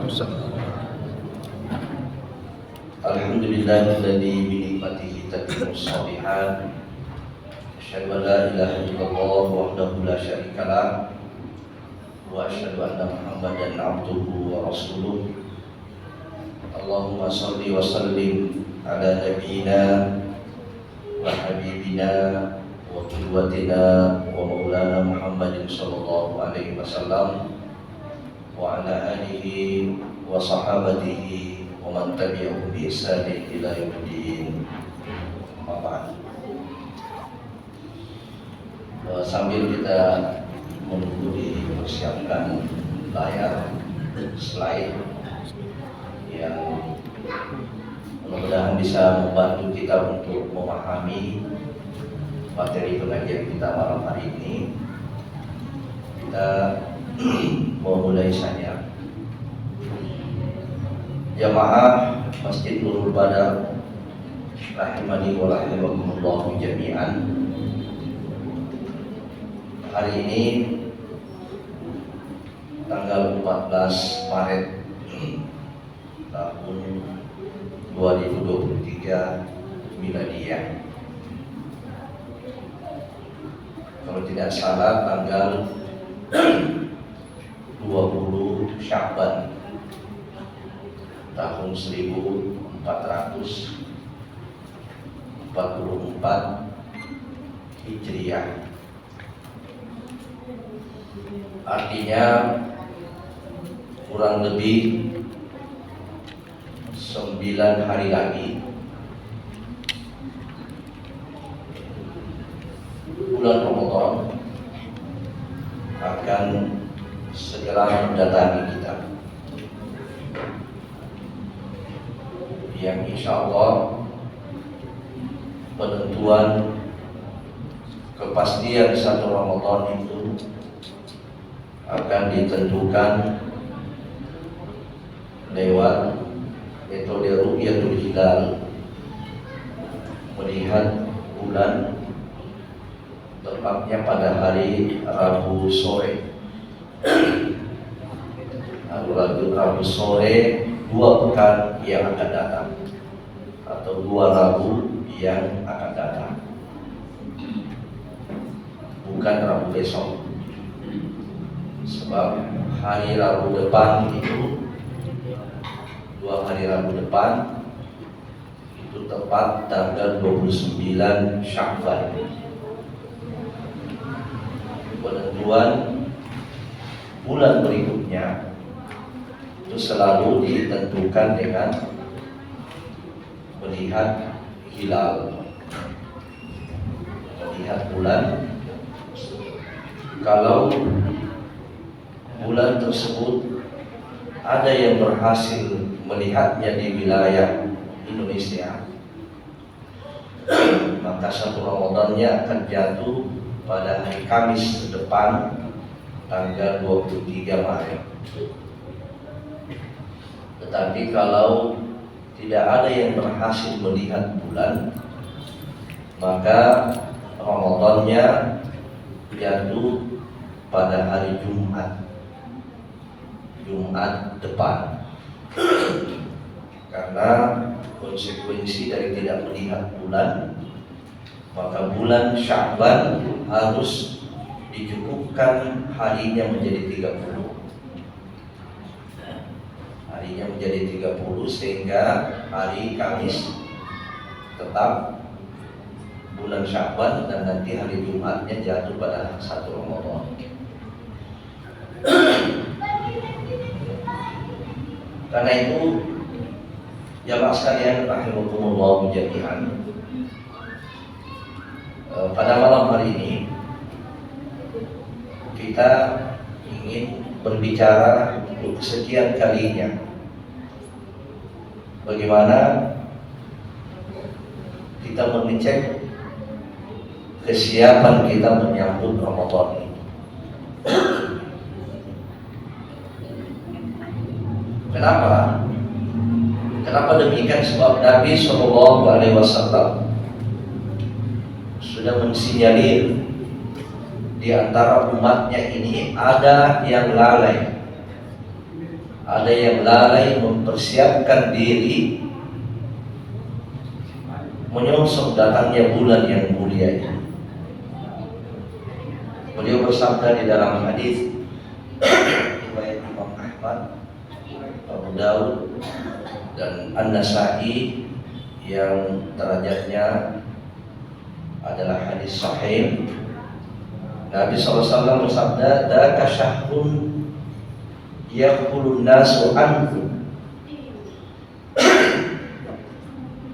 Alhamdulillahilladzi bi ni'matihi tatimmu shalihat. Asyhadu an la ilaha illallah wahdahu la syarikalah wa asyhadu anna Muhammadan abduhu wa rasuluh. Allahumma shalli wa sallim ala nabiyyina wa habibina wa qudwatina wa maulana Muhammadin sallallahu alaihi wasallam wa ala alihi wa sahabatihi wa man tabi'ahum bi ihsanin ila yaumiddin. Amma ba'd. Sambil kita menunggu dipersiapkan layar slide yang mudah-mudahan bisa membantu kita untuk memahami materi pengajian kita malam hari ini, kita memulai saja. Jamaah Masjid Nurul Badar rahimani wa rahimakumullah jami'an. Hari ini tanggal 14 Maret tahun 2023 Miladiyah. Kalau tidak salah tanggal 20 Sya'ban tahun 1444 Hijriah. Artinya kurang lebih 9 hari lagi bulan Ramadan akan segera mendatangi kita, yang insya Allah penentuan kepastian satu Ramadan itu akan ditentukan lewat metode ru'yatul hilal, melihat bulan tepatnya pada hari Rabu sore. Rabu sore 2 pekan yang akan datang, atau 2 Rabu yang akan datang, bukan Rabu besok. Sebab hari Rabu depan itu, 2 hari Rabu depan itu tepat tanggal 29 Sya'ban. Penentuan bulan berikutnya itu selalu ditentukan dengan melihat hilal, melihat bulan. Kalau bulan tersebut ada yang berhasil melihatnya di wilayah Indonesia, maka satu Ramadannya akan jatuh pada hari Kamis depan tanggal 23 Maret. Tetapi kalau tidak ada yang berhasil melihat bulan, maka Ramadannya jatuh pada hari Jumat depan. Karena konsekuensi dari tidak melihat bulan, maka bulan Sya'ban harus dicukupkan harinya menjadi 30. Harinya menjadi 30 sehingga hari Kamis tetap bulan Sya'ban dan nanti hari Jumatnya jatuh pada 1 Ramadan. Karena itu jamaah sekalian rahimakumullah jami'an, pada malam hari ini kita ingin berbicara untuk kesekian kalinya bagaimana kita mengecek kesiapan kita menyambut Ramadan ini. Kenapa? Kenapa demikian? Sebab Nabi SAW sudah mensinyalir di antara umatnya ini ada yang lalai, ada yang lalai mempersiapkan diri menyongsong datangnya bulan yang mulia ini. Beliau bersabda di dalam hadis riwayat Imam Ahmad, Abu Daud dan An-Nasa'i yang derajatnya adalah hadis sahih. Nabi SAW bersabda, "Dzaka syahrun yaqulun nasu anhu."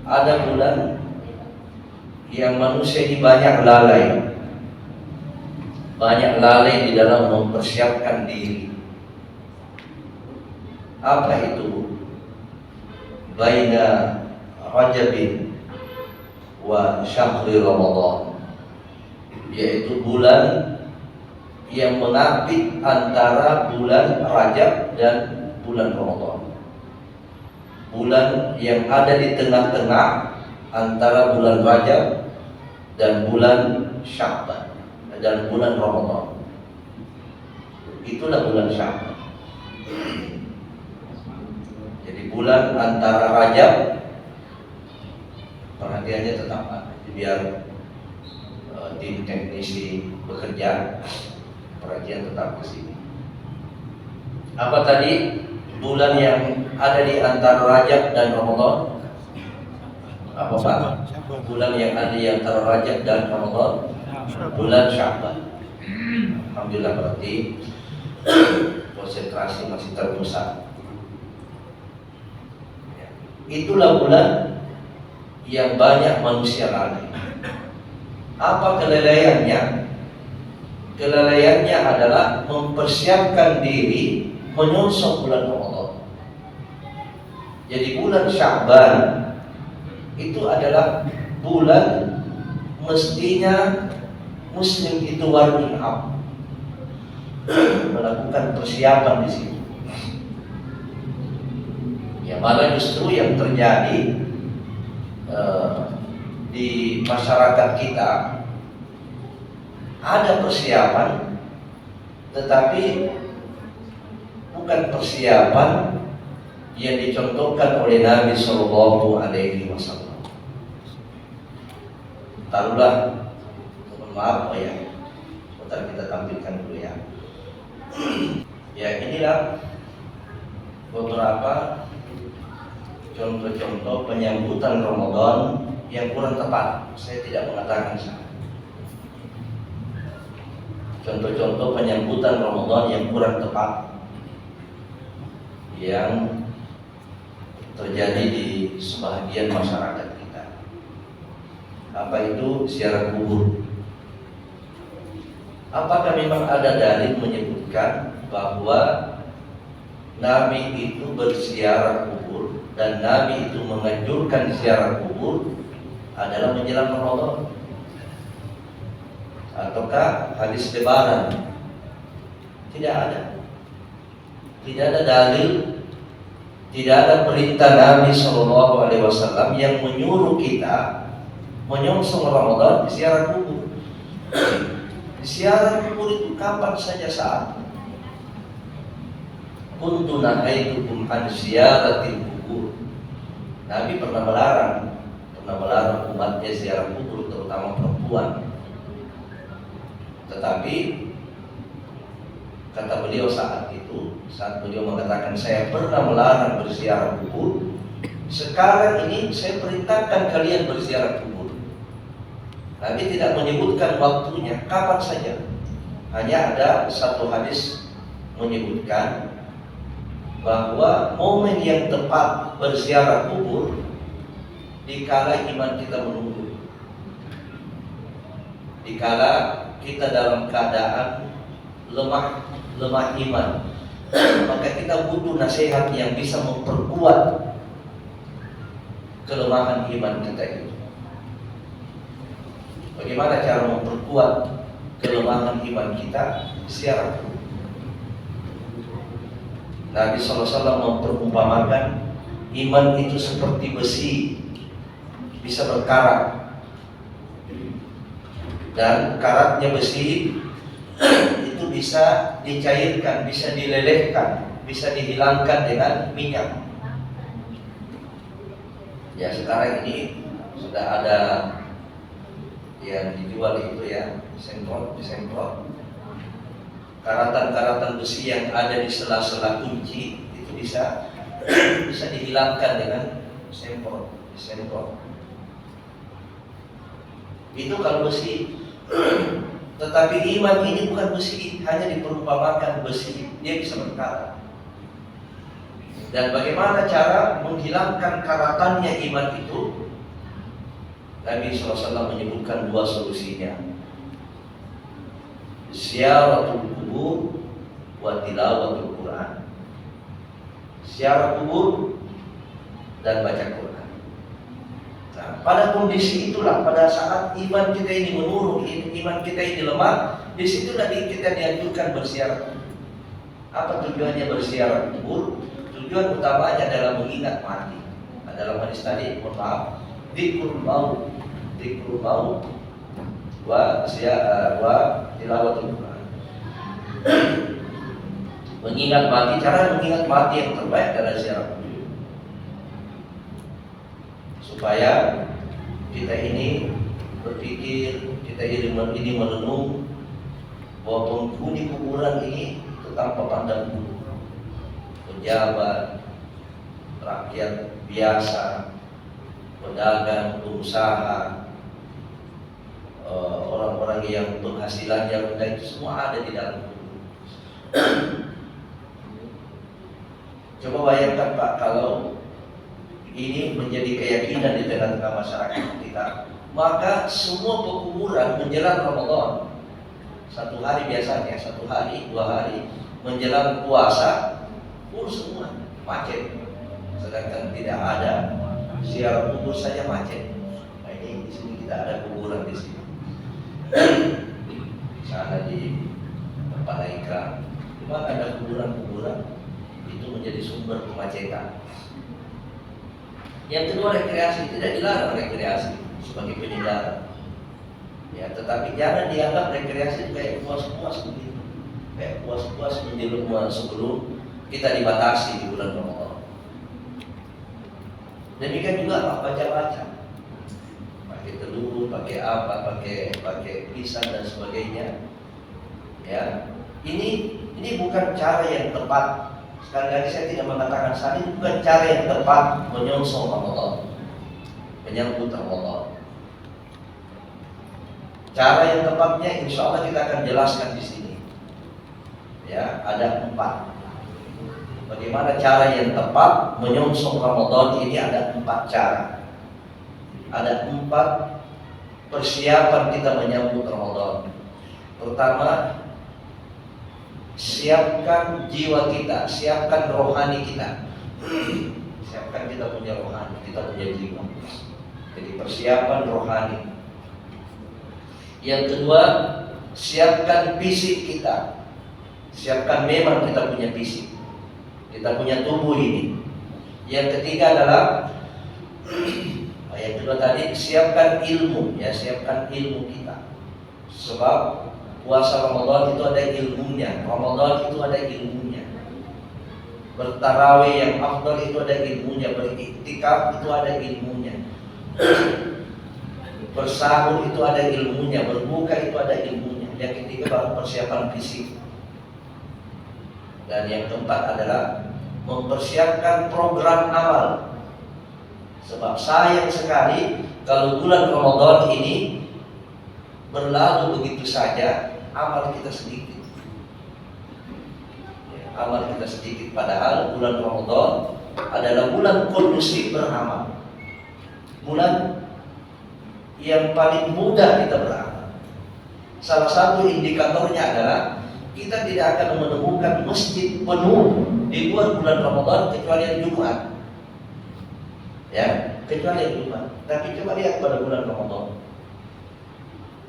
Ada bulan yang manusia ini banyak lalai di dalam mempersiapkan diri. Apa itu? Baina Rajabin wa syahri Ramadan, yaitu bulan yang mengapit antara bulan Rajab dan bulan Ramadan. Bulan yang ada di tengah-tengah antara bulan Rajab dan bulan Sya'ban dan bulan Ramadan. Itulah bulan Sya'ban. Jadi bulan antara Rajab, perhatiannya tetap biar tim teknisi bekerja, perhatian tetap ke sini. Apa tadi? Bulan yang ada di antara Rajab dan Ramadan. Apa Pak? Bulan yang ada di antara Rajab dan Ramadan. Bulan Sya'ban. Alhamdulillah, berarti konsentrasi masih terpusat. Itulah bulan yang banyak manusia lalai. Apa kelalaiannya? Kelalaiannya adalah mempersiapkan diri menyongsong bulan Ramadan. Jadi bulan Sya'ban itu adalah bulan mestinya Muslim itu warming up, melakukan persiapan di sini. Ya, malah justru yang terjadi di masyarakat kita ada persiapan, tetapi bukan persiapan yang dicontohkan oleh Nabi Sallallahu Alaihi Wasallam. Taruhlah, mohon maaf ya, sebentar kita tampilkan dulu ya. Ya, inilah beberapa contoh-contoh penyambutan Ramadan yang kurang tepat. Saya tidak mengatakan salah. Contoh-contoh penyambutan Ramadan yang kurang tepat yang terjadi di sebagian masyarakat kita. Apa itu ziarah kubur? Apakah memang ada dalil menyebutkan bahwa Nabi itu berziarah kubur dan Nabi itu menganjurkan ziarah kubur adalah menjelang Ramadan? Ataukah hadis lebaran? Tidak ada. Tidak ada dalil, tidak ada perintah Nabi Shallallahu Alaihi Wasallam yang menyuruh kita menyongsong Ramadan di ziarah kubur. Ziarah kubur itu kapan saja saat. Kuntu nahaitukum an ziyaratil kubur. Nabi pernah melarang umatnya ziarah kubur, terutama perempuan. Tetapi kata beliau saat beliau mengatakan, saya pernah melarang berziarah kubur, sekarang ini saya perintahkan kalian berziarah kubur. Nabi tidak menyebutkan waktunya, kapan saja. Hanya ada satu hadis menyebutkan bahwa momen yang tepat berziarah kubur dikala iman kita menunggu, dikala kita dalam keadaan lemah iman, maka kita butuh nasihat yang bisa memperkuat kelemahan iman kita itu. Bagaimana cara memperkuat kelemahan iman kita? Ziarah. Nabi SAW memperumpamakan iman itu seperti besi, bisa berkarat, dan karatnya besi itu bisa dicairkan, bisa dilelehkan, bisa dihilangkan dengan minyak. Ya sekarang ini sudah ada yang dijual itu ya, disemprot. Karatan-karatan besi yang ada di sela-sela kunci itu bisa dihilangkan dengan disemprot. Itu kalau besi. Tetapi iman ini bukan besi, hanya diperumpamakan besi, dia bisa berkarat. Dan bagaimana cara menghilangkan karatannya iman itu? Nabi SAW menyebutkan dua solusinya: ziaratul kubur wa tilawatul Quran. Ziarah kubur dan baca Quran. Nah, pada kondisi itulah, pada saat iman kita ini menurun, iman kita ini lemah, di situ tadi kita dianjurkan berziarah. Apa tujuannya berziarah kubur? Tujuan utamanya adalah mengingat mati. Nah, dalam hadis tadi, mohon maaf, dzikrul maut wa tilawatul Quran. Mengingat mati, cara mengingat mati yang terbaik adalah ziarah kubur. Supaya kita ini berpikir, kita ini merenung bahwa penghuni kuburan ini itu tanpa pandang bulu, pejabat, rakyat biasa, pedagang, pengusaha, orang-orang yang penghasilannya rendah, itu semua ada di dalam kubur. Coba bayangkan Pak, kalau ini menjadi keyakinan di tengah-tengah masyarakat kita, maka semua pekuburan menjelang Ramadan, satu hari biasanya, 1 hari, 2 hari menjelang puasa, full semua macet. Sedangkan tidak ada ziarah kubur saja macet. Nah ini di sini kita ada kuburan di sini. Di sana di Panaika, memang ada kuburan-kuburan, itu menjadi sumber kemacetan. Yang kedua, rekreasi. Tidak dilarang rekreasi sebagai penyegar, ya, tetapi jangan dianggap rekreasi itu kayak puas-puas begitu, kayak puas-puas menjelang sebelum kita dibatasi di bulan Ramadan. Demikian juga baca-baca, pakai telur, pakai apa, pakai pisang dan sebagainya. Ya, ini bukan cara yang tepat. Sekali lagi saya tidak mengatakan saat ini bukan cara yang tepat menyongsong Ramadan, menyambut Ramadan. Cara yang tepatnya insya Allah kita akan jelaskan di sini. Ya, ada 4. Bagaimana cara yang tepat menyongsong Ramadan ini, ada 4 cara. Ada 4 persiapan kita menyambut Ramadan. Pertama, siapkan jiwa kita, siapkan rohani kita. Siapkan kita punya rohani, kita punya jiwa. Jadi persiapan rohani. Yang kedua, siapkan fisik kita. Siapkan, memang kita punya fisik, kita punya tubuh ini. Yang ketiga adalah yang kedua tadi, siapkan ilmu, ya, siapkan ilmu kita. Sebab puasa Ramadan itu ada ilmunya, Ramadan itu ada ilmunya. Bertarawih yang afdal itu ada ilmunya, beriktikaf itu ada ilmunya. Bersahur itu ada ilmunya, berbuka itu ada ilmunya. Yang ketiga baru persiapan fisik. Dan yang keempat adalah mempersiapkan program amal. Sebab sayang sekali kalau bulan Ramadan ini berlalu begitu saja, amal kita sedikit. Amal kita sedikit, padahal bulan Ramadan adalah bulan kondusif beramal. Bulan yang paling mudah kita beramal. Salah satu indikatornya adalah kita tidak akan menemukan masjid penuh di luar bulan Ramadan kecuali hari Jumat. Ya, kecuali hari Jumat. Tapi coba lihat pada bulan Ramadan.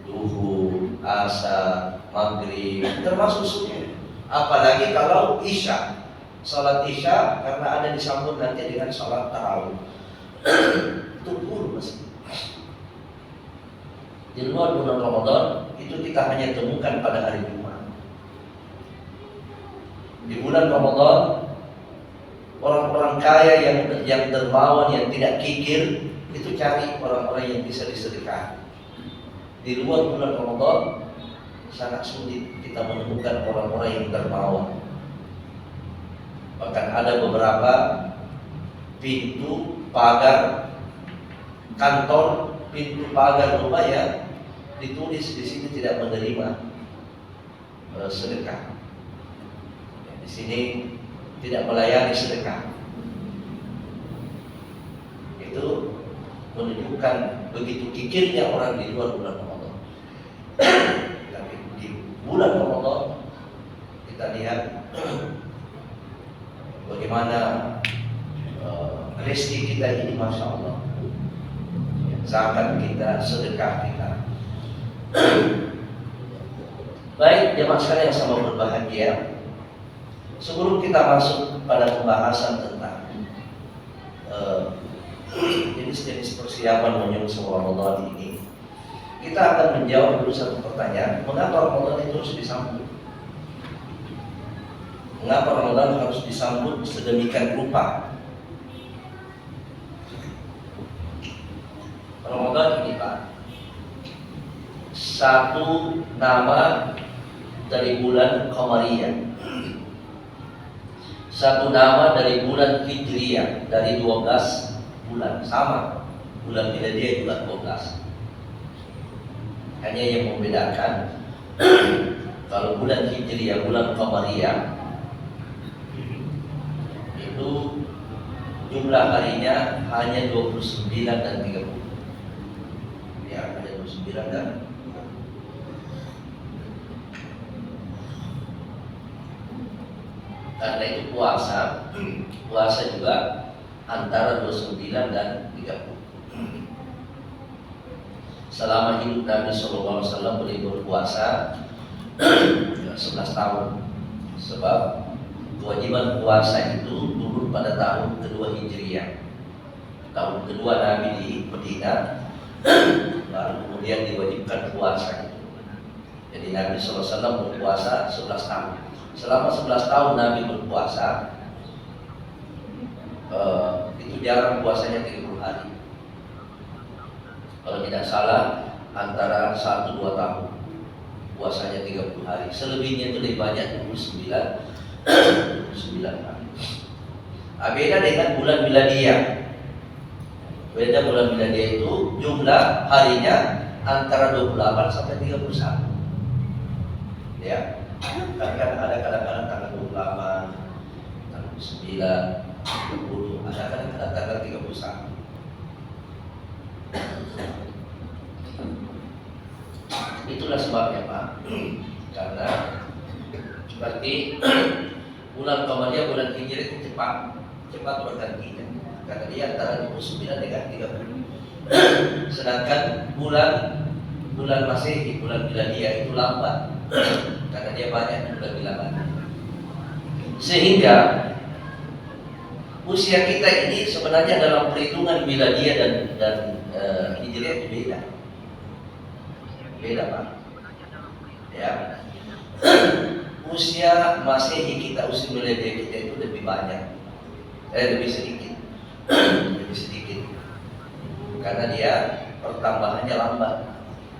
Duhur, asar, maghrib, termasuk subuh. Apalagi kalau isya, salat isya, karena ada disambut nanti dengan salat tarawih. Itu full masjid. Di luar bulan Ramadan itu kita hanya temukan pada hari Jumat. Di bulan Ramadan, orang-orang kaya yang dermawan, yang tidak kikir, itu cari orang-orang yang bisa disedekah. Di luar bulan Ramadan sangat sulit kita menemukan orang-orang yang dermawan. Bahkan ada beberapa pintu pagar kantor, pintu pagar rumah ya ditulis di sini tidak menerima sedekah. Di sini tidak melayani sedekah. Itu menunjukkan begitu kikirnya orang di luar bulan Ramadan. Tapi di bulan Ramadan kita lihat bagaimana rezeki kita ini, masya Allah. Zakat kita, sedekah kita. Baik, jemaah sekalian yang sama berbahagia. Sebelum kita masuk pada pembahasan tentang jenis-jenis persiapan menyusul Ramadan ini, kita akan menjawab dulu satu pertanyaan: mengapa Ramadan itu harus disambut? Mengapa Ramadan harus disambut sedemikian rupa? Ramadan ini Pak, satu nama dari bulan Qamariyah, satu nama dari bulan Hijriyah, dari 12 bulan, sama bulan Miladiyah juga 12. Hanya yang membedakan kalau bulan Hijriyah, bulan Qamariyah itu jumlah harinya hanya 29 dan 30. Ya, ada 29 dan karena itu puasa juga antara 29 dan 30. Selama hidup Nabi SAW beliau berpuasa 11 tahun. Sebab kewajiban puasa itu turun pada tahun kedua Hijriah, tahun kedua Nabi di Madinah, baru kemudian diwajibkan puasa itu. Jadi Nabi SAW berpuasa 11 tahun. Selama 11 tahun Nabi berpuasa, itu jarang puasanya 30 hari. Kalau tidak salah antara 1-2 tahun puasanya 30 hari. Selebihnya itu lebih banyak 29 hari. Beda dengan bulan Miladiyah. Beda bulan Miladiyah itu jumlah harinya antara 28 sampai 31. Ya. Kan ada kadang-kadang tanggal 28, tanggal 9, 30, ada kadang-kadang tanggal 31. Itulah sebabnya Pak. Karena seperti bulan Qamariyah, bulan Hijriyah itu cepat bergantinya. Karena dia antara 29 dengan 30. Sedangkan bulan Masehi, bulan Miladiyah itu lambat. Karena dia banyak bulan bilangan. Sehingga usia kita ini sebenarnya dalam perhitungan Miladiyah dan Hijriah itu beda Pak. Ya. Usia Masehi kita, usia Miladiyah kita itu lebih banyak, lebih sedikit, karena dia pertambahannya lambat.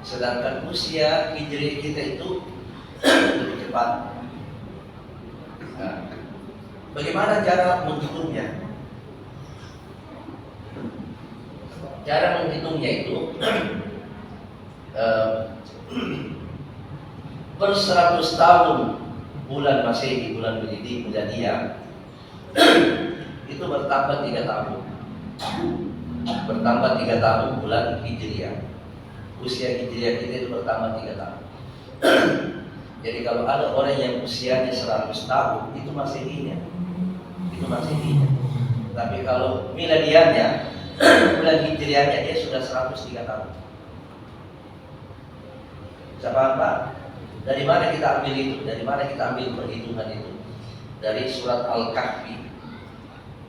Sedangkan usia Hijriah kita itu lebih cepat. Nah, bagaimana cara menghitungnya? Cara menghitungnya itu per 100 tahun bulan Masehi, bulan Miladiyah itu bertambah 3 tahun. Bertambah 3 tahun bulan Hijriah. Usia Hijriah kita itu bertambah 3 tahun. Jadi kalau ada orang yang usianya 100 tahun, itu Masehinya. Tapi kalau Miladiyahnya, bulan Hijriahnya, dia sudah 103 tahun. Bisa paham Pak? Dari mana kita ambil itu? Dari mana kita ambil perhitungan itu? Dari surat Al-Kahfi.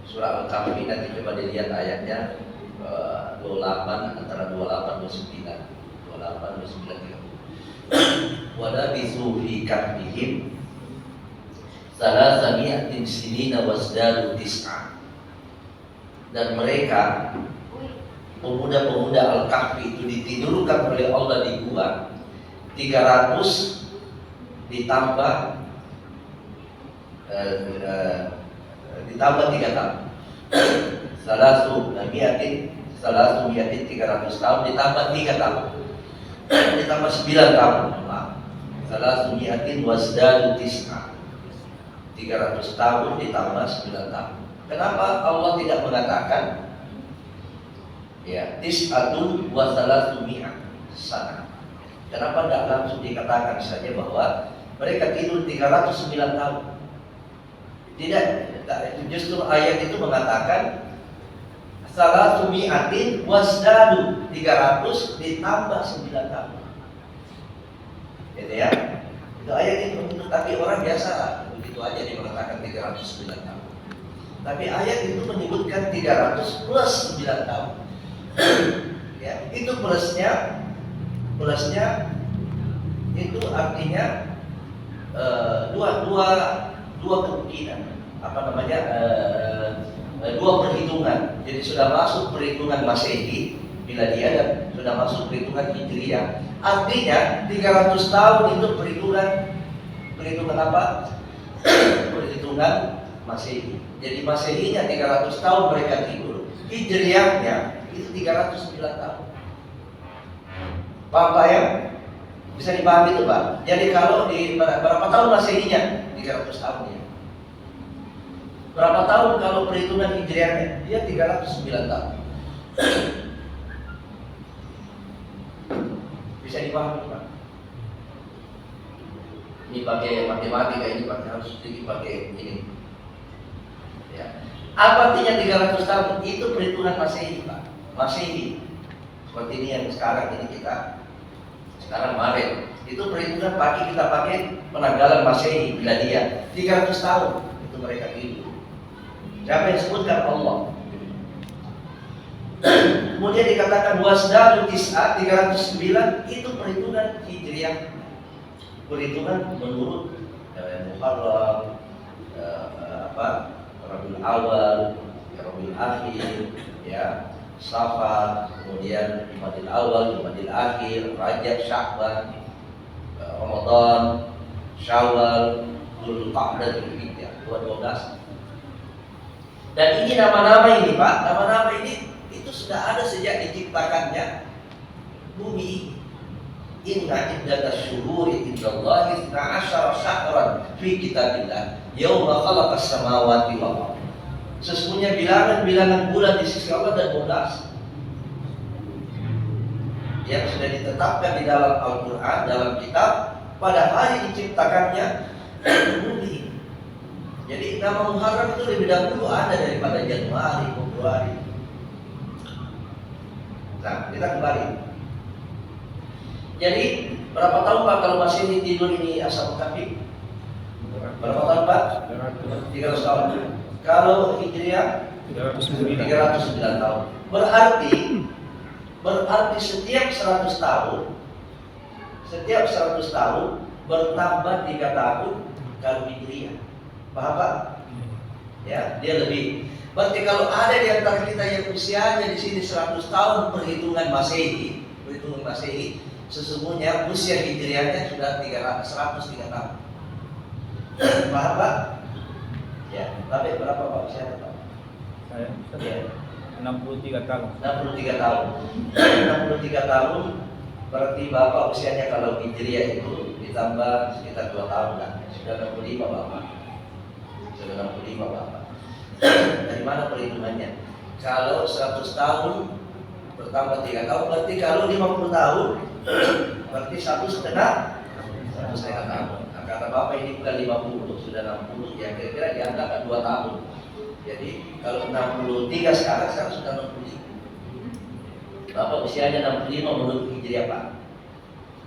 Surat Al-Kahfi nanti coba dilihat ayatnya 28, antara 28 29. 28 29 30. Wala bisu fi kahfihim Salasami'atin sinina wasdadu tis'a. Dan mereka pemuda-pemuda Al-Kahfi itu ditidurkan oleh Allah di gua 300 ditambah 3 tahun. Salasumiatin 300 tahun ditambah 3 tahun ditambah 9 tahun. Salasumiatin wasdadu tis'a. 300 tahun ditambah 9 tahun. Kenapa Allah tidak mengatakan ya tis'atun wa salasumia sana? Kenapa tidak langsung dikatakan saja bahwa mereka tidur 309 tahun? Tidak, justru ayat itu mengatakan salasumiatin wasdadu 300 ditambah 9 tahun. Gitu ya. Itu ayat itu, tapi orang biasa begitu aja dia mengatakan 309 tahun. Tapi ayat itu menyebutkan 300 plus 9 tahun. Ya, itu plusnya itu artinya dua kemungkinan, dua perhitungan. Jadi sudah masuk perhitungan Masehi bila dia dan sudah masuk perhitungan Hijriah. Artinya 300 tahun itu perhitungan apa? Perhitungan Masehi. Jadi Masehinya 300 tahun mereka tidur, Hijriahnya itu 309 tahun. Paham Pak ya? Bisa dipahami itu Pak. Jadi kalau di berapa tahun Masehinya? 300 tahun ya. Berapa tahun kalau perhitungan Hijriahnya? Dia 309 tahun. Bisa dipahami Pak. Ini pakai matematika, ini harus sedikit pakai ini. Ya. Apa artinya 300 tahun? Itu perhitungan Masehi Pak. Masehi. Seperti ini yang sekarang ini kita sekarang Maret. Itu perhitungan kita pakai penanggalan Masehi bila dia 300 tahun itu mereka tidur. Siapa yang sebutkan? Allah. Kemudian dikatakan wasdadu tis'a 309 itu perhitungan Hijriah. Perhitungan menurut Muharram, Rabiul Awal, Rabiul Akhir, ya, Safar, kemudian Jumadil Awal, Jumadil Akhir, Rajab, Sya'ban, Ramadan, Syawal, Dzulqa'dah, Dzulhijjah, 12. Dan ini nama-nama ini Pak, nama-nama ini itu sudah ada sejak diciptakannya bumi. Inna iddatas syuhuri indallahi 12 syahran fi kitabillah yauma khalaqas samawati wal ardh. Sesungguhnya bilangan bulan di sisi Allah dan 12 yang sudah ditetapkan di dalam Al-Quran, dalam kitab pada hari diciptakannya bumi. Jadi nama Muharram itu lebih dahulu ada daripada Januari, Februari. Nah, kita kembali. Jadi berapa tahun Pak kalau masih tidur ini Ashabul Kahfi? Berapa tahun Pak? 300 tahun. Kalau Hijriah 309 tahun. Berarti setiap 100 tahun bertambah 3 tahun kalau Hijriah. Paham Pak? Ya, dia lebih. Berarti kalau ada di antara kita yang usianya di sini 100 tahun perhitungan Masehi, sesungguhnya usia Hijriahnya sudah 103 tahun. Paham Pak? Ya, tapi berapa Pak usia Pak? Saya ya. 63 tahun. 63 tahun. 63 tahun berarti Bapak usianya kalau Hijriah itu ditambah sekitar 2 tahun lah. Sudah 65 Bapak. Sudah 65 Bapak. Dari mana perhitungannya? Kalau 100 tahun bertambah 3 tahun berarti kalau 50 tahun berarti 1,5 tahun. Nah, kata Bapak ini bukan 50, sudah 60, ya kira-kira dianggap 2 tahun. Jadi kalau 63 sekarang sudah 65. Bapak usianya 65 menurut Hijriah Pak.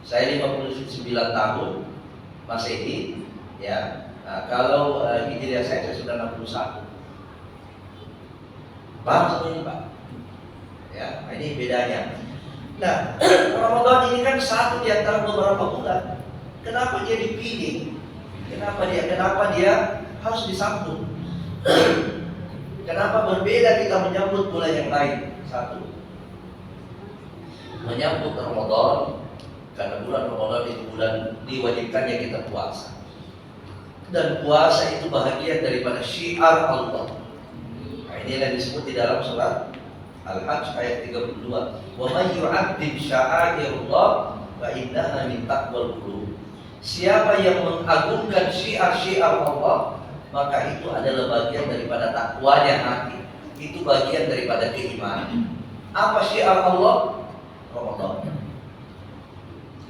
Saya 59 tahun Masehi, ya. Nah, kalau Hijriah saya sudah 61. Paham semua ini Pak? Ya, nah ini bedanya. Nah, Ramadan ini kan satu di antara beberapa bulan. Kenapa dia dipilih? Kenapa dia harus disambut? Kenapa berbeda kita menyambut bulan yang lain? Satu, menyambut Ramadan karena bulan Ramadan itu bulan diwajibkannya kita puasa. Dan puasa itu bahagian daripada syiar Allah. Nah, ini yang disebut di dalam surat Al-Hajj ayat 32. Wa may yu'azzim sya'airallah fa innaha min taqwal qulub. Siapa yang mengagungkan syiar-syiar Allah, maka itu adalah bagian daripada takwanya hati. Itu bagian daripada keimanan. Apa syiar Allah? Ramadan.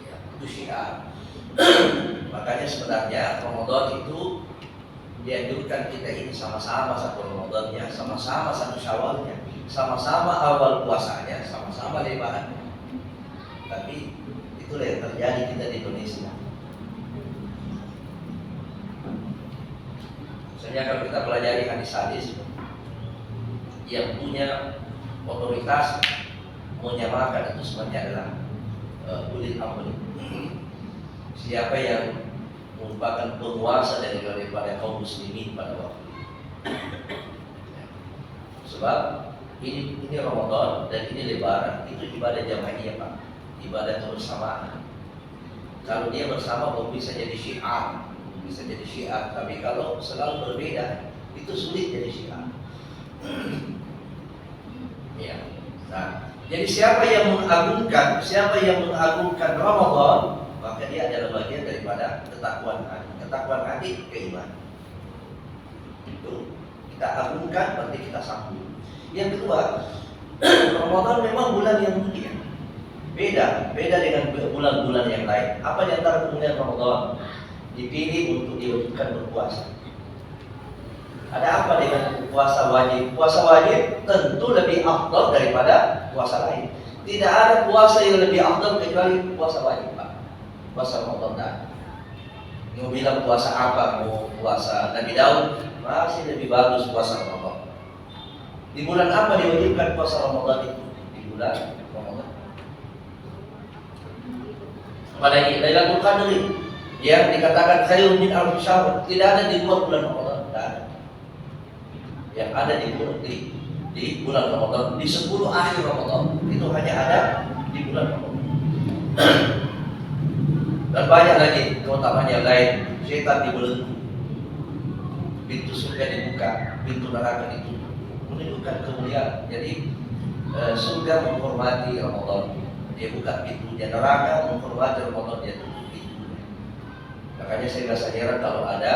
Ya, itu syiar. Makanya sebenarnya Ramadan itu dianjurkan kita ini sama-sama satu Ramadannya, sama-sama satu Syawalnya, sama-sama awal puasanya, sama-sama lebarannya. Tapi itulah yang terjadi kita di Indonesia. Misalnya kalau kita pelajari hadis-hadis yang punya otoritas menyamakan itu sebenarnya adalah ulil amri. Siapa yang merupakan penguasa daripada kaum muslimin pada waktu itu. Sebab ini Ramadan dan ini Lebaran, itu ibadah jamaahiyah Pak, ibadah kebersamaan. Kalau dia bersama bisa jadi syiar, tapi kalau selalu berbeda itu sulit jadi syiar. Ya. Nah, jadi siapa yang mengagungkan Ramadan, maka dia adalah bagian daripada ketakwaan hati, keimanan. Itu kita agungkan, berarti kita sambut. Yang kedua, Ramadan memang bulan yang mulia. Beda dengan bulan-bulan yang lain. Apa di antara kemuliaan Ramadan? Dipilih untuk diwajibkan berpuasa. Ada apa dengan puasa wajib? Puasa wajib tentu lebih afdal daripada puasa lain. Tidak ada puasa yang lebih afdal kecuali puasa wajib, Pak. Puasa Ramadan. Mau bilang puasa apa? Mau puasa Nabi Daud, masih lebih bagus puasa Ramadan. Di bulan apa diwajibkan puasa Ramadan itu? Di bulan Ramadan. Apalagi Lailatul Qadar yang dikatakan khairun min alfi syahr, tidak ada di luar bulan Ramadan, tidak ada. Yang ada di bulan Ramadan, di 10 akhir Ramadan, itu hanya ada di bulan Ramadan. Dan banyak lagi keutamaan yang lain. Syaitan dibelenggu, pintu surga dibuka, pintu neraka ditutup, menunjukkan kemuliaan. Jadi surga menghormati Ramadan, dia buka pintunya. Neraka menghormati Ramadan, dia tutup pintunya. Makanya saya rasa heran kalau ada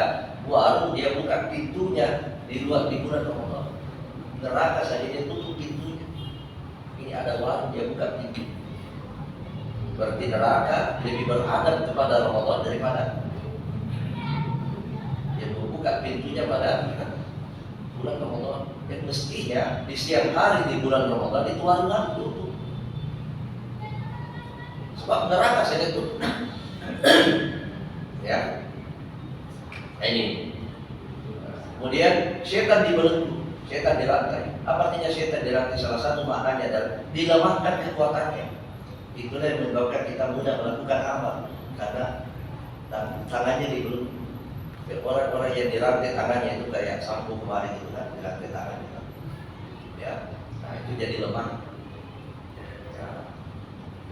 warung dia buka pintunya di bulan Ramadan. Neraka saja dia tutup pintunya. Ini ada warung dia buka pintu. Berarti neraka lebih beradab kepada Ramadan daripada dia membuka pintunya pada bulan Ramadan. Yang mestinya di siang hari di bulan Ramadan itu warung tutup. Sebab neraka saja tutup. Ya, ini. Kemudian setan dibelenggu, setan dirantai. Apa artinya setan dirantai? Salah satu maknanya adalah dilemahkan kekuatannya. Itulah yang menyebabkan kita mudah melakukan amal karena tangannya dibelenggu. Orang-orang yang dirantai tangannya itu kayak Sampo kemarin itu kan, dirantai tangannya. Ya, nah itu jadi lemah.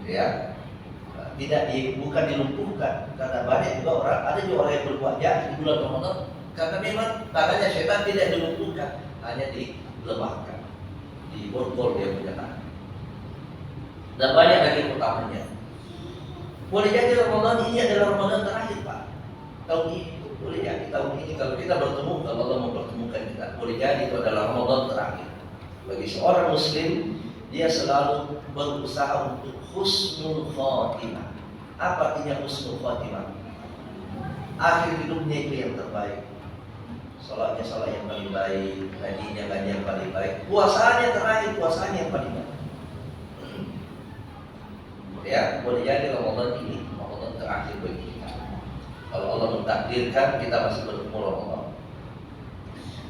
Ya. Bukan dilumpuhkan, karena banyak juga ada juga orang yang berbuat jahat di bulan Ramadan karena memang tangannya setan tidak dilumpuhkan, hanya dilemahkan, diborgol dia punya tangan. Dan banyak lagi utamanya. Boleh jadi Ramadan ini adalah Ramadan terakhir, Pak. Tahun ini boleh jadi tahun ini kalau kita bertemu, kalau Allah mempertemukan kita, boleh jadi itu adalah Ramadan terakhir. Bagi seorang Muslim, dia selalu berusaha untuk husnul khatimah. Apa artinya husnul khatimah? Akhir hidupnya itu yang terbaik. Salatnya salat yang paling baik, ngajinya ngaji yang paling baik, puasanya terakhir, puasanya yang paling baik. Ya, boleh jadi Ramadan ini Ramadan terakhir bagi kita. Kalau Allah mentakdirkan kita masih bertemu Ramadan.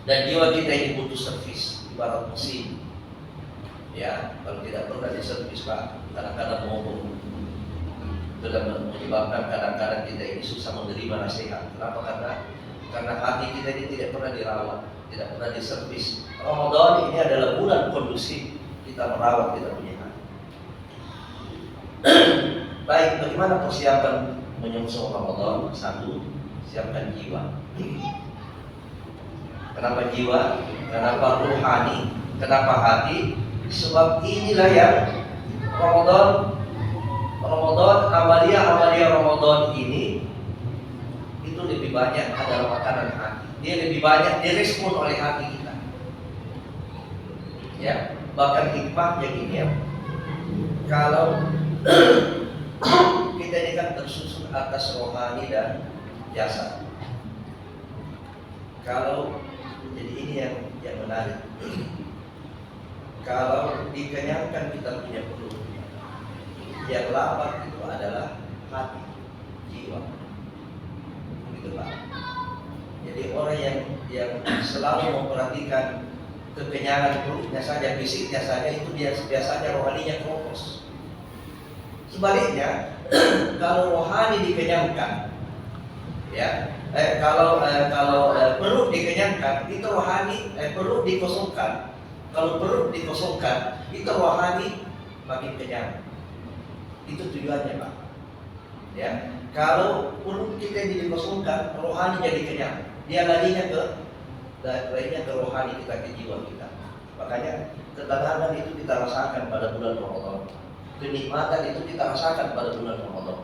Dan jiwa kita ini butuh servis, ibarat mesin. Ya, kalau tidak pernah diservis Pak, kadang-kadang mogok. Itu menyebabkan kadang-kadang kita ini susah menerima nasihat. Kenapa? Karena hati kita ini tidak pernah dirawat, tidak pernah diservis. Ramadan ini adalah bulan kondusif kita merawat kita punya hati. Baik, bagaimana persiapan menyongsong Ramadan? Satu, siapkan jiwa. Kenapa jiwa? Kenapa rohani? Kenapa hati? Sebab inilah yang Ramadan, amalia Ramadan ini itu lebih banyak adalah makanan hati. Dia lebih banyak direspon oleh hati kita. Ya, bahkan hikmahnya gini ya. Kalau kita ini kan tersusun atas rohani dan jasad. Kalau jadi ini yang menarik. Kalau dikenyangkan kita punya perut, yang lapar itu adalah hati, jiwa. Begitu Pak. Jadi orang yang selalu memperhatikan kekenyangan perutnya saja, fisiknya saja, itu biasanya rohaninya kropos. Sebaliknya, kalau rohani dikenyangkan, ya, kalau perut dikenyangkan, itu rohani, perut dikosongkan. Kalau perut dikosongkan, itu rohani makin kenyang. Itu tujuannya Pak. Ya, kalau perut kita ini dikosongkan, rohani jadi kenyang. Dia larinya ke rohani kita, ke jiwa kita. Makanya ketenangan itu kita rasakan pada bulan Ramadan. Kenikmatan itu kita rasakan pada bulan Ramadan.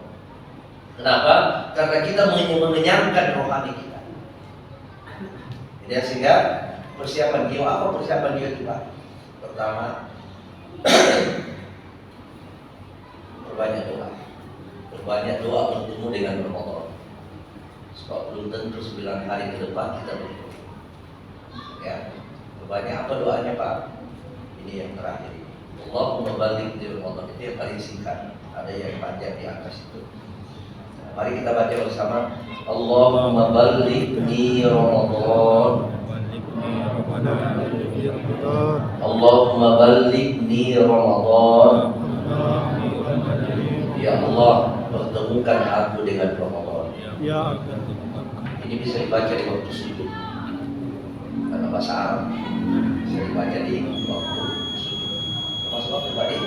Kenapa? Karena kita mengenyangkan rohani kita. Ya, sehingga persiapan jiwa, apa persiapan jiwa itu Pak? Pertama, perbanyak doa bertemu dengan Ramadan. Sebab belum tentu 9 hari ke depan kita bertemu. Ya, perbanyak apa doanya Pak? Ini yang terakhir. Allahumma baligh di Ramadan, itu yang paling singkat. Ada yang panjang di atas itu. Mari kita baca bersama. Allahumma balighni Ramadan. Allahumma balighni Ramadan. Ya Allah, pertemukan aku dengan Ramadan. Ya. Ini bisa dibaca di waktu sujud. Karena bahasa Arab bisa dibaca di waktu sujud. Termasuk waktu tadi.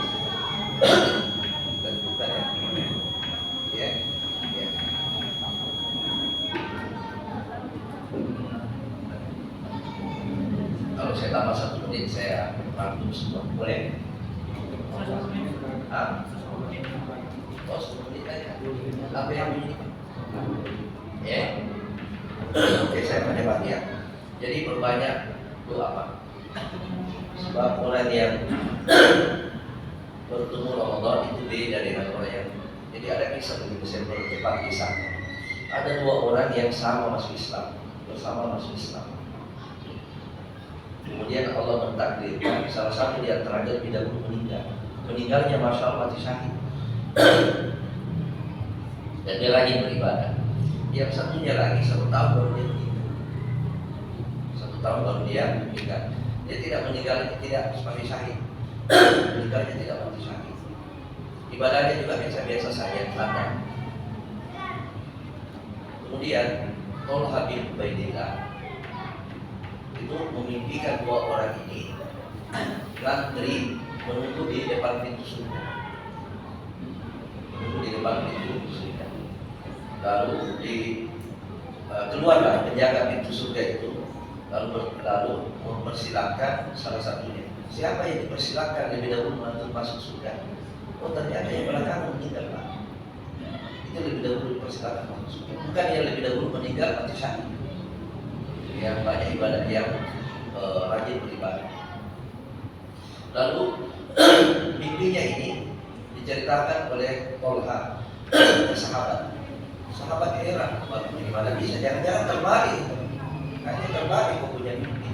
Dan bukan ya. Ya. Kalau saya tambah 1 menit saya rangkum semua, boleh? Hah? Oh, 10 menit aja. Apa yang ini? Ya. Oke, saya menjawab ya. Jadi perbanyak doa Pak. Sebab orang yang bertemu Ramadan itu beda dengan orang yang. Jadi ada kisah begitu, saya percepat kisahnya. Ada 2 orang yang sama masuk Islam, bersama masuk Islam. Kemudian Allah mentakdirkan salah satu di antaranya lebih dahulu meninggal. Meninggalnya masya Allah mati syahid. Dan dia lagi beribadah. Yang satunya lagi 1 tahun baru dia meninggal. 1 tahun baru dia meninggal. Dia tidak meninggal, tidak mati syahid. Meninggalnya tidak mati syahid. Ibadahnya juga biasa-biasa saja, santai. Kemudian Tolha bin Ubaidillah itu memimpikan 2 orang ini ngantri menunggu di depan pintu surga. Menunggu di depan pintu surga. Lalu keluarlah penjaga pintu surga itu, lalu mempersilahkan salah satunya. Siapa yang dipersilahkan lebih dahulu untuk masuk surga? Oh, ternyata yang belakang meninggal Pak. Itu lebih dahulu dipersilahkan masuk surga. Bukan yang lebih dahulu meninggal mati syahid. Yang banyak ibadah, yang rajin beribadah. Lalu mimpinya ini diceritakan oleh Tolha ke sahabat. Sahabat heran, bagaimana bisa? Jangan-jangan terbalik. Hanya terbalik kok punya mimpi.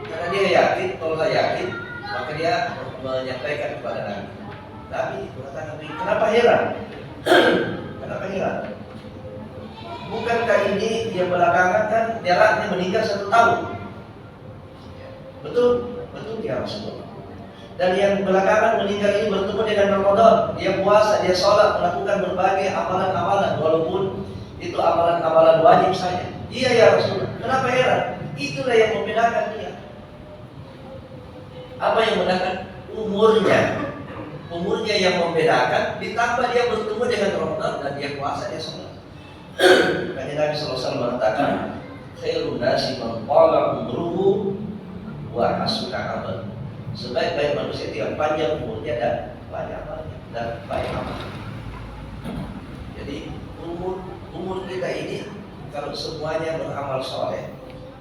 Karena dia yakin, Tolha yakin, maka dia menyampaikan kepada Nabi. Nabi berkata, kenapa heran? Kenapa heran? Bukankah ini yang belakangan kan jaraknya meninggal 1 tahun? Betul, betul ya Rasulullah. Dan yang belakangan meninggal ini bertemu dengan Ramadan, dia puasa, dia sholat, melakukan berbagai amalan-amalan, walaupun itu amalan-amalan wajib saja. Iya ya Rasulullah. Kenapa heran? Itulah yang membedakan dia. Apa yang membedakan? Umurnya. Umurnya yang membedakan, ditambah dia bertemu dengan Ramadan dan dia puasa, dia sholat. Makanya Nabi SAW mengatakan, khairun nasi man qala umruhu wa hasuna amal. Sebaik-baik manusia yang panjang umurnya dan banyak amalnya dan baik amal. Jadi umur kita ini kalau semuanya beramal soleh,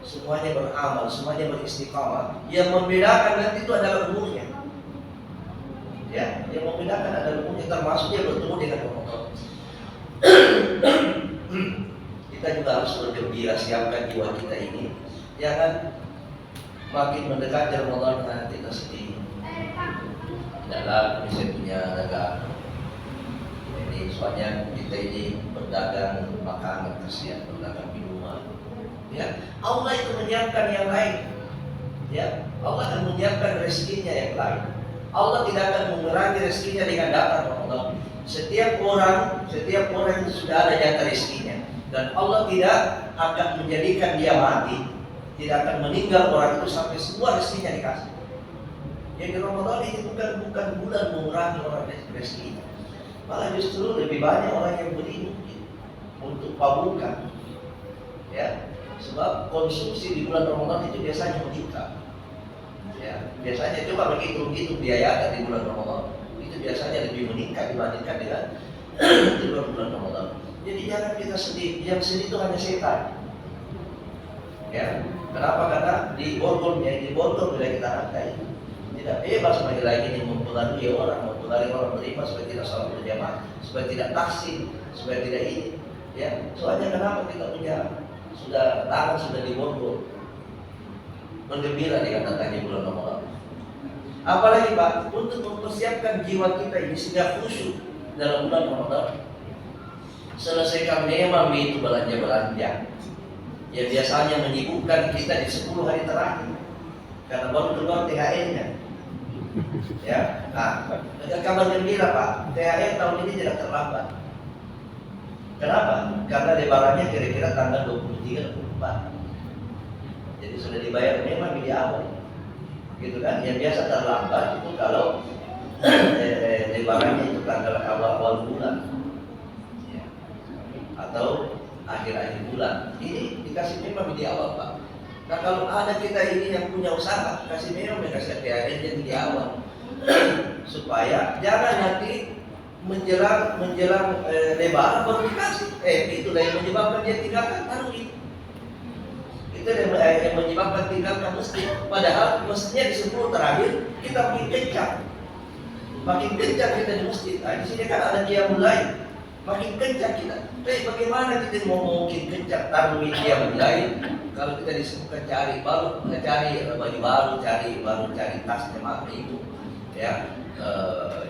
semuanya beramal, semuanya beristiqamah, yang membedakan nanti itu adalah umurnya. Ya, yang membedakan adalah umurnya, termasuk dia bertemu dengan Ramadan. Kita juga harus bergembira, siapkan jiwa kita ini. Jangan makin mendekati Ramadan nanti kita sedih. Tidaklah bisa punya dagang. Jadi soalnya kita ini berdagang makanan, kasihan berdagang minuman. Ya, Allah itu menyiapkan yang lain. Ya, Allah akan menyiapkan rezekinya yang lain. Allah tidak akan mengurangi rezekinya dengan datang Ramadan. Setiap orang itu sudah ada jatah rezekinya, dan Allah tidak akan menjadikan dia mati, tidak akan meninggal orang itu sampai semua rezekinya dikasih. Yang di Ramadan ini bukan bulan mengurangi orang rezekinya, malah justru lebih banyak orang yang beri untuk pabukan. Ya, sebab konsumsi di bulan Ramadan itu biasanya meningkat. Ya, biasanya coba begitu biaya di bulan Ramadan itu biasanya lebih meningkat dibandingkan dengan di bulan Ramadan. Jadi jangan kita sedih, yang sedih itu hanya setan. Ya, kenapa? Karena di borgol bila kita rantai tidak bebas lagi ini mempengaruhi orang beriman supaya tidak salah berjamaah, supaya tidak taksir, supaya tidak ini. Ya, soalnya kenapa kita punya tangan sudah di borgol, bergembira dengan datangnya bulan Ramadan. Apalagi Pak, untuk mempersiapkan jiwa kita ini sehingga khusyuk dalam bulan Ramadan, selesaikan memang itu belanja. Ya biasanya menyibukkan kita di 10 hari terakhir, karena baru keluar THR-nya. Ya, nah, kabar gembira Pak, THR tahun ini tidak terlambat. Kenapa? Karena lebarannya kira-kira tanggal 23-24. Jadi sudah dibayar memang di awal, gitu kan? Yang biasa terlambat itu kalau lebarannya itu tanggal awal bulan, ya, atau akhir bulan. Ini dikasih memang di awal Pak. Nah kalau ada kita ini yang punya usaha, kasih memang kasih THR di awal, supaya jangan nanti menjelang lebaran baru dikasih. Itulah yang menyebabkan dia tinggalkan taruh itu. Itu yang menyebabkan tinggalkan masjid. Padahal masjidnya di 10 terakhir kita makin kencang kita di masjid. Nah, di sini kan ada qiyamul lail, makin kencang kita. Tapi bagaimana kita mau mungkin kencang taruh qiyamul lail kalau kita disebutkan cari baju baru, cari tas jemaah itu, ya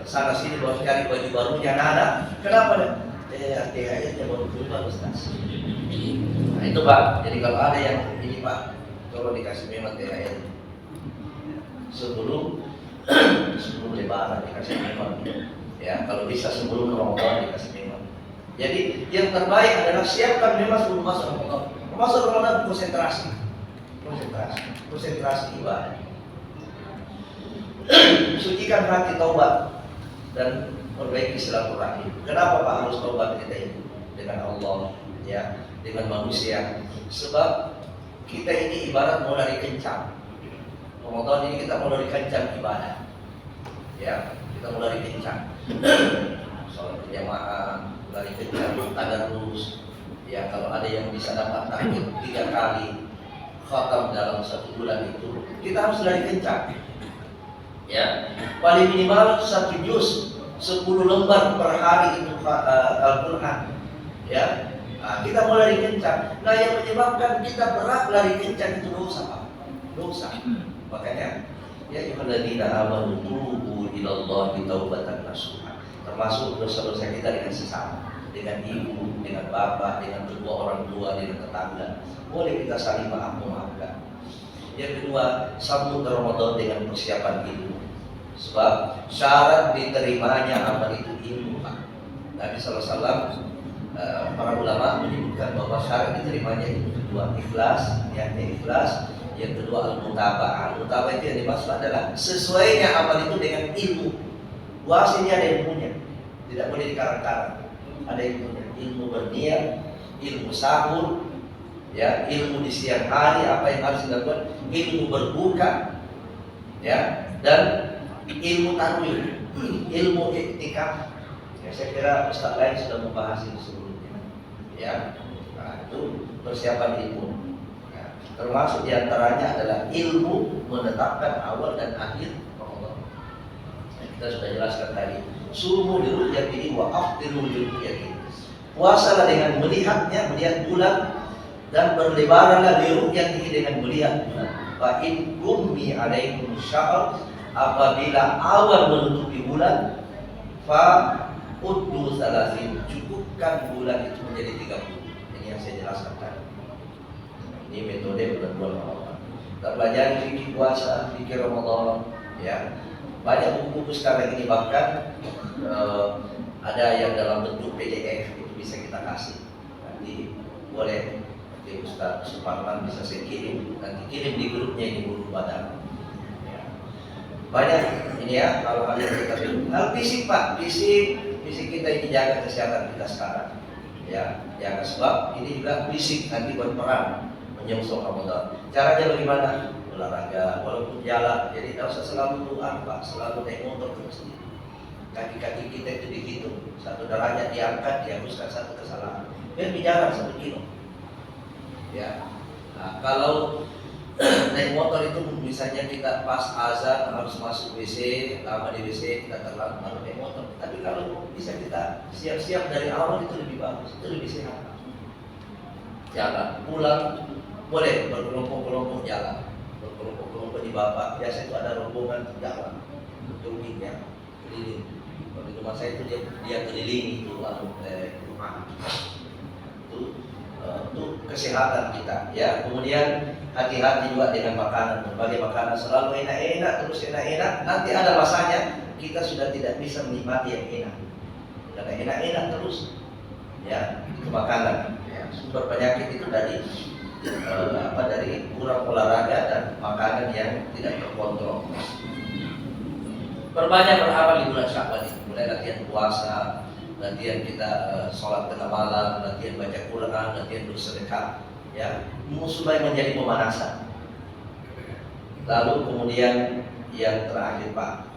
sana sini baru cari baju barunya ada. Kenapa? THR-nya baru keluar Ustaz. Nah itu Pak, jadi kalau ada yang ini Pak, kalau dikasih memang THR sebelum lebaran dikasih memang, ya kalau bisa sebelum Ramadan dikasih memang. Jadi yang terbaik adalah siapkan memang sebelum masuk Ramadan. Masuk Ramadan konsentrasi ibadah. Sucikan hati, taubat dan perbaiki silaturahim. Kenapa Pak harus taubat kita ini dengan Allah, ya, dengan manusia? Sebab kita ini ibarat mau lari kencang. Ramadan ini kita mau lari kencang ibadah, ya, kita mau lari kencang. Sholat berjamaah, lari kencang, tadarus. Ya kalau ada yang bisa dapat tahmid 3 kali khatam dalam 1 bulan itu, kita harus lari kencang. Ya, paling minimal 1 juz 10 lembar per hari itu Al-Quran. Ya, nah, kita mau lari kencang. Nah yang menyebabkan kita berat lari kencang itu dosa Pak, dosa. Makanya ya ayyuhalladzina amanu tubu ilallahi taubatan nasuha. Termasuk dosa-dosa kita dengan sesama, dengan ibu, dengan bapak, dengan kedua orang tua, dengan tetangga. Boleh kita saling memaafkan. Yang kedua, sambut Ramadan dengan persiapan ilmu. Sebab syarat diterimanya amal itu ilmu, Pak. Nabi SAW, para ulama menyebutkan bahwa syarat diterimanya itu kedua ikhlas, ikhlas. Yang kedua al-mutaba'ah. Al-mutaba'ah itu yang dimaksud adalah sesuainya amal itu dengan ilmu. Puasanya ada ilmunya, tidak boleh dikarang-karang. Ada ilmunya, ilmu berniat, ilmu sahur, ya, ilmu di siang hari apa yang harus dilakukan, ilmu berbuka, ya, dan ilmu tanwir, ilmu iktikaf. Ya, saya kira Ustaz lain sudah membahas itu sebelumnya, ya. Nah, itu persiapan ilmu. Ya, termasuk diantaranya adalah ilmu menetapkan awal dan akhir Ramadan. Ya, kita sudah jelaskan tadi. Sumu liru'yatihi wa aftiru liru'yatihi. Puasalah dengan melihatnya, melihat bulan, dan berlebaranlah liru'yatihi dengan melihat bulan. Fa in gummi alaikum syahr, apabila awal menutupi bulan, fa uddu salasin, cukupkan bulan itu menjadi 30. Ini yang saya jelaskan tadi. Ini metode bulan Ramadan. Kita pelajari fikih puasa, fikih Ramadan, ya. Banyak buku-buku sekarang ini bahkan ada yang dalam bentuk PDF, itu bisa kita kasih. Nanti boleh di Ustaz Suparman bisa saya kirim, nanti kirim di grupnya ini guru badan. Ya. Banyak ini ya, kalau ada yang kita bilang. Hal fisik Pak, fisik kita ini jaga kesehatan kita sekarang. Ya, jaga sebab ini juga fisik nanti berperan menyongsong Ramadan. Caranya bagaimana? Olahraga, walaupun jalan. Jadi tidak usah selalu Pak, selalu naik motor terus. Kaki-kaki kita itu dihitung, satu derajat diangkat, dihapuskan satu kesalahan. Biar berjalan 1 kilo. Ya, nah, kalau naik motor itu misalnya kita pas azan harus masuk WC, lama di WC kita terlambat baru naik motor. Tapi kalau bisa kita siap-siap dari awal itu lebih bagus, itu lebih sehat. Jalan, pulang boleh berkelompok-kelompok jalan, berkelompok-kelompok di bapak. Biasa itu ada rombongan jalan, joggingnya keliling. Kalau di rumah saya itu dia keliling itu rumah. Itu untuk kesehatan kita, ya. Kemudian hati-hati juga dengan makanan, berbagai makanan selalu enak-enak terus enak-enak. Nanti ada masanya kita sudah tidak bisa menikmati yang enak. Sudah enak-enak terus, ya. Itu makanan. Ya. Sumber penyakit itu dari dari kurang olahraga dan makanan yang tidak terkontrol. Perbanyak beramal di bulan Syawal ini, mulai latihan puasa, latihan kita sholat tengah malam, latihan baca Quran, latihan bersedekah, ya, supaya menjadi pemanasan. Lalu kemudian yang terakhir Pak,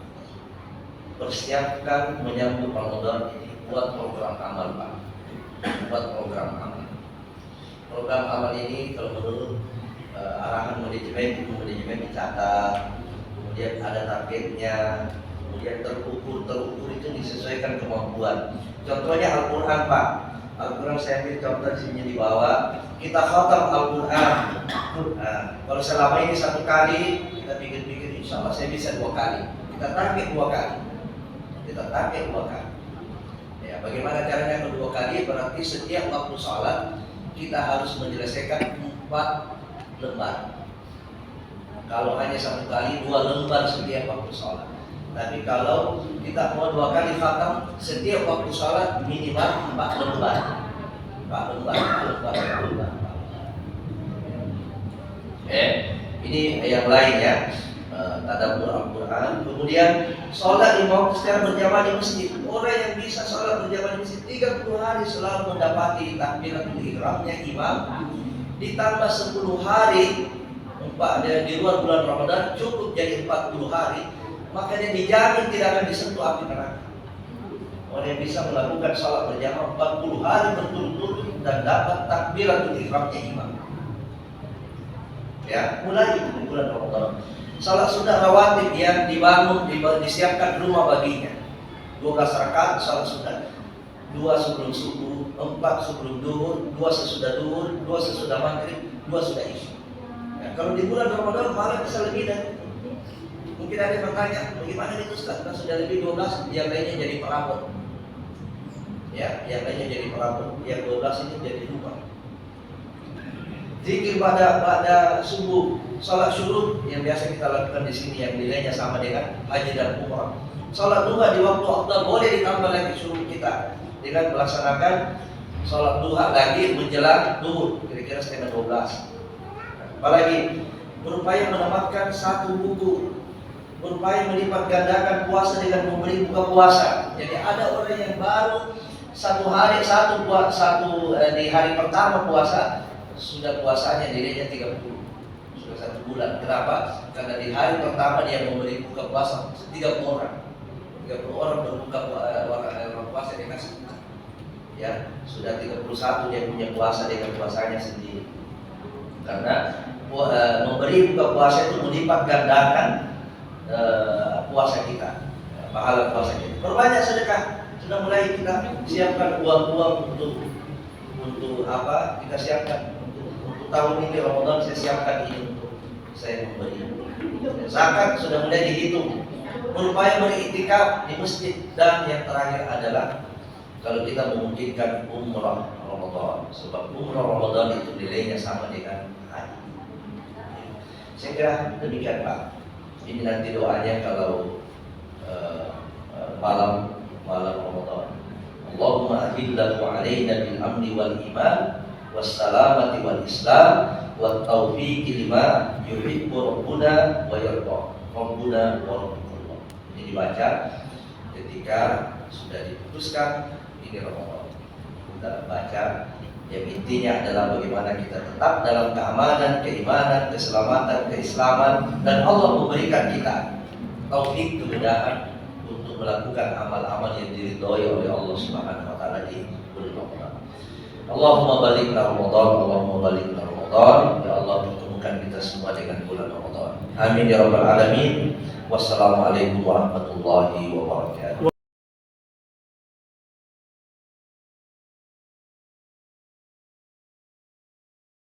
persiapkan menyambut Ramadan ini, buat program amal Pak, buat program amal. Program amal ini kalau menurut arahan manajemen dicatat, kemudian ada targetnya. Kemudian terukur itu disesuaikan kemampuan. Contohnya Al-Quran Pak. Al-Quran saya ambil contoh di sini di bawah. Kita khatam Al-Quran. Nah, kalau selama ini 1 kali, kita pikir-pikir insya Allah saya bisa 2 kali. Kita target 2 kali. Ya, bagaimana caranya kedua kali? Berarti setiap waktu sholat kita harus menyelesaikan 4 lembar. Kalau hanya 1 kali, 2 lembar setiap waktu sholat. Tapi kalau kita mau 2 kali khatam, setiap waktu sholat minimal 4 lembar. 4 lembar. Ini yang lain ya. Tadabbur Al-Quran. Kemudian sholat imam secara berjamaah di masjid. Orang yang bisa sholat berjamaah di masjid 30 hari selalu mendapati takbiratul ihramnya imam. Ditambah 10 hari di luar bulan Ramadan cukup jadi 40 hari. Makanya dijamin tidak akan disentuh api neraka. Orang yang bisa melakukan salat berjamaah 40 hari berturut-turut dan dapat takbiratul ihramnya imam. Ya, mulai di bulan Ramadan. Salat sunnah rawatib yang dibangun, disiapkan rumah baginya. 12 rakaat salat sunnah. 2 sebelum subuh, 4 sebelum duhur, 2 sesudah duhur, 2 sesudah maghrib, 2 sudah isya. Ya, kalau di bulan Ramadan malah bisa lebih dari itu. Mungkin ada yang bertanya, bagaimana itu Ustaz? Kan sudah lebih 12, yang lainnya jadi perabot. Ya, yang lainnya jadi perabot. Yang 12 ini jadi lupa. Zikir pada subuh, salat syuruk yang biasa kita lakukan di sini yang nilainya sama dengan haji dan umrah. Salat duha di waktu afdal boleh ditambah lagi syuruk kita dengan melaksanakan salat duha lagi menjelang duhur kira-kira setengah 12. Apalagi berupaya menamatkan satu buku, berupaya melipat gandakan puasa dengan memberi buka puasa. Jadi ada orang yang baru di hari pertama puasa sudah puasanya nilainya 30, sudah 1 bulan. Kenapa? Karena di hari pertama dia memberi buka puasa 30 orang berbuka puasa dengan sedekah. Ya, sudah 31 dia punya puasa dengan puasanya sendiri. Karena memberi buka puasa itu melipat gandakan puasa kita, pahala puasa kita. Perbanyak sedekah. Sudah mulai kita siapkan uang-uang untuk apa? Kita siapkan untuk tahun ini Ramadan saya siapkan ini untuk saya memberi. Zakat sudah mulai dihitung. Berupaya beriktikaf di masjid, dan yang terakhir adalah kalau kita memungkinkan umrah Ramadan, sebab umrah Ramadan itu nilainya sama dengan haji. Saya kira demikian Pak. Ini nanti doanya kalau malam Ramadan. Allahumma ahillahu alaina bil amni wal iman was salamati wal islam wat taufiqi lima yuhibbu rabbuna wa yarda. Rabbuna wa rabbullah. Ini dibaca ketika sudah diputuskan ini Ramadan. Kita baca yang intinya adalah bagaimana kita tetap dalam keamanan, keimanan, keselamatan, keislaman, dan Allah memberikan kita taufik, kemudahan untuk melakukan amal-amal yang diridhoi oleh Allah Subhanahu wa taala di bulan Ramadan. Allahumma baligh Ramadan, Allahumma baligh Ramadan. Ya Allah, pertemukan kita semua dengan bulan Ramadan. Amin ya rabbal alamin. Wassalamualaikum warahmatullahi wabarakatuh.